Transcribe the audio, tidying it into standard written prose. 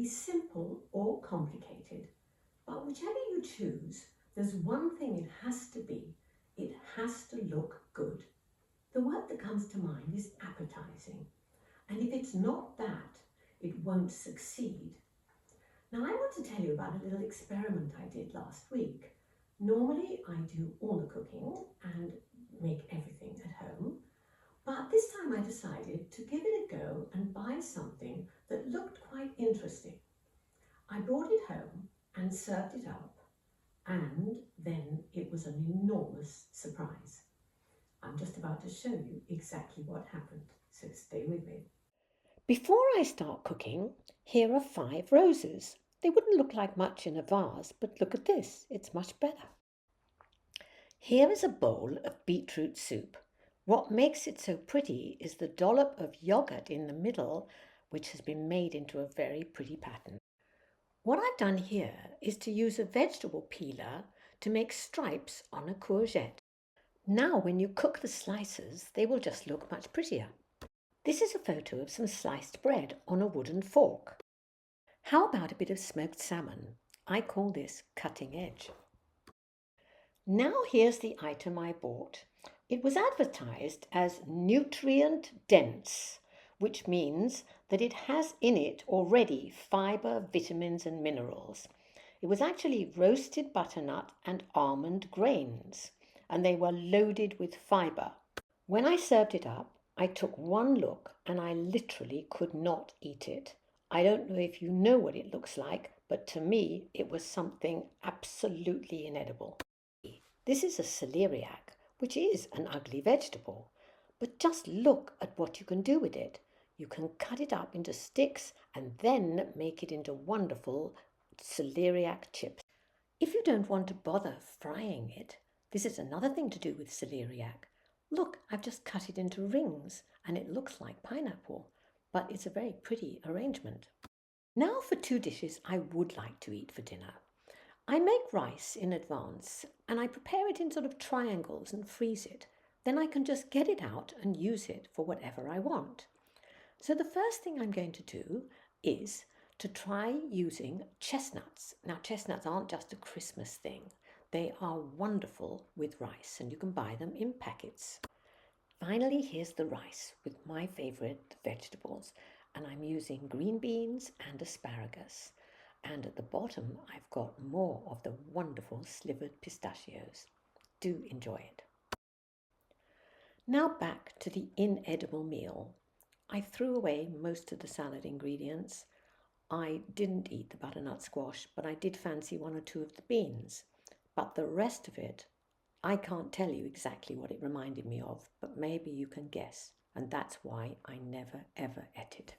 be simple or complicated, but whichever you choose, there's one thing it has to be. It has to look good. The word that comes to mind is appetising, and if it's not that, it won't succeed. Now, I want to tell you about a little experiment I did last week. Normally, I do all the cooking and make everything at home, but this time I decided to give it a go and buy something that looked quite interesting. I brought it home and served it up, and then it was an enormous surprise. I'm just about to show you exactly what happened, so stay with me. Before I start cooking, here are 5 roses. They wouldn't look like much in a vase, but look at this, it's much better. Here is a bowl of beetroot soup. What makes it so pretty is the dollop of yogurt in the middle, which has been made into a very pretty pattern. What I've done here is to use a vegetable peeler to make stripes on a courgette. Now when you cook the slices, they will just look much prettier. This is a photo of some sliced bread on a wooden fork. How about a bit of smoked salmon? I call this cutting edge. Now here's the item I bought. It was advertised as nutrient dense, which means that it has in it already fibre, vitamins and minerals. It was actually roasted butternut and almond grains, and they were loaded with fibre. When I served it up, I took one look and I literally could not eat it. I don't know if you know what it looks like, but to me it was something absolutely inedible. This is a celeriac, which is an ugly vegetable, but just look at what you can do with it. You can cut it up into sticks and then make it into wonderful celeriac chips. If you don't want to bother frying it, this is another thing to do with celeriac. Look, I've just cut it into rings and it looks like pineapple, but it's a very pretty arrangement. Now for 2 dishes I would like to eat for dinner. I make rice in advance and I prepare it in sort of triangles and freeze it. Then I can just get it out and use it for whatever I want. So the first thing I'm going to do is to try using chestnuts. Now chestnuts aren't just a Christmas thing. They are wonderful with rice and you can buy them in packets. Finally, here's the rice with my favourite vegetables, and I'm using green beans and asparagus. And at the bottom, I've got more of the wonderful slivered pistachios. Do enjoy it. Now back to the inedible meal. I threw away most of the salad ingredients. I didn't eat the butternut squash, but I did fancy 1 or 2 of the beans. But the rest of it, I can't tell you exactly what it reminded me of, but maybe you can guess, and that's why I never ever ate it.